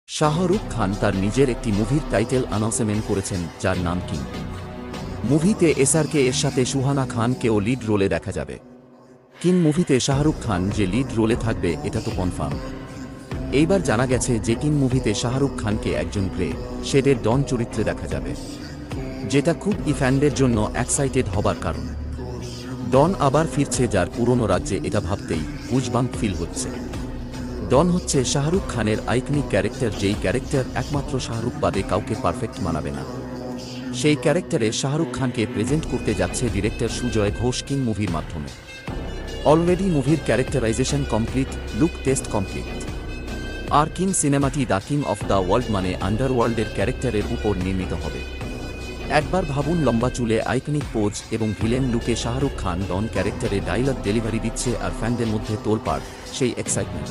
শাহরুখ খান তার নিজের একটি মুভির টাইটেল অ্যানাউন্সমেন্ট করেছেন, যার নাম কিং। মুভিতে এসআরকে এর সাথে সুহানা খানকেও লিড রোলে দেখা যাবে। কিং মুভিতে শাহরুখ খান যে লিড রোলে থাকবে এটা তো কনফার্ম। এইবার জানা গেছে যে কিং মুভিতে শাহরুখ খানকে একজন গ্রে শেডের ডন চরিত্রে দেখা যাবে, যেটা খুব ফ্যানদের জন্য এক্সাইটেড হবার কারণ। ডন আবার ফিরছে, যার পুরনো রাজ্যে, এটা ভাবতেই গুজবাম্প ফিল হচ্ছে। ডন হচ্ছে শাহরুখ খানের আইকনিক ক্যারেক্টার, যেই ক্যারেক্টার একমাত্র শাহরুখ বাদে কাউকে পারফেক্ট মানাবে না। সেই ক্যারেক্টারে শাহরুখ খানকে প্রেজেন্ট করতে যাচ্ছে ডিরেক্টর সুজয় ঘোষ কিং মুভির মাধ্যমে। অলরেডি মুভির characterization complete, look test complete. আর কিং সিনেমাটি the king of the world মানে আন্ডারওয়ার্ল্ডের ক্যারেক্টারের উপর নির্মিত হবে। একবার ভাবুন, লম্বা চুলে, আইকনিক পোজ এবং ভিলেন লুকে শাহরুখ খান ডন ক্যারেক্টারে ডায়লগ ডেলিভারি দিচ্ছে, আর ফ্যানদের মধ্যে তোলপাড়, সেই এক্সাইটমেন্ট।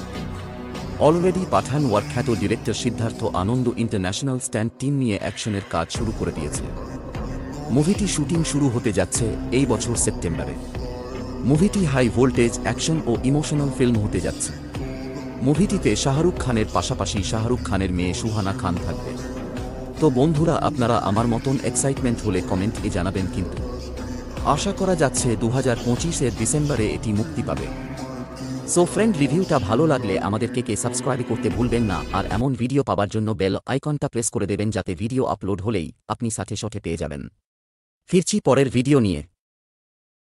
অলরেডি পাঠান ওয়ার খ্যাত ডিরেক্টর সিদ্ধার্থ আনন্দ ইন্টারন্যাশনাল স্ট্যান্ড টিম নিয়ে অ্যাকশনের কাজ শুরু করে দিয়েছে। মুভিটি শুটিং শুরু হতে যাচ্ছে এই বছর সেপ্টেম্বরে। মুভিটি হাই ভোল্টেজ অ্যাকশন ও ইমোশনাল ফিল্ম হতে যাচ্ছে। মুভিটিতে শাহরুখ খানের পাশাপাশি শাহরুখ খানের মেয়ে সুহানা খান থাকবে। তো বন্ধুরা, আপনারা আমার মতন এক্সাইটমেন্ট হলে কমেন্টে জানাবেন। কিন্তু আশা করা যাচ্ছে 2025-এর ডিসেম্বরে এটি মুক্তি পাবে। সো ফ্রেন্ড, রিভিউটা ভালো লাগলে আমাদেরকে সাবস্ক্রাইব করতে ভুলবেন না, আর এমন ভিডিও পাবার জন্য বেল আইকনটা প্রেস করে দেবেন, যাতে ভিডিও আপলোড হলেই আপনি সাথে সাথে পেয়ে যাবেন। ফিরছি পরের ভিডিও নিয়ে।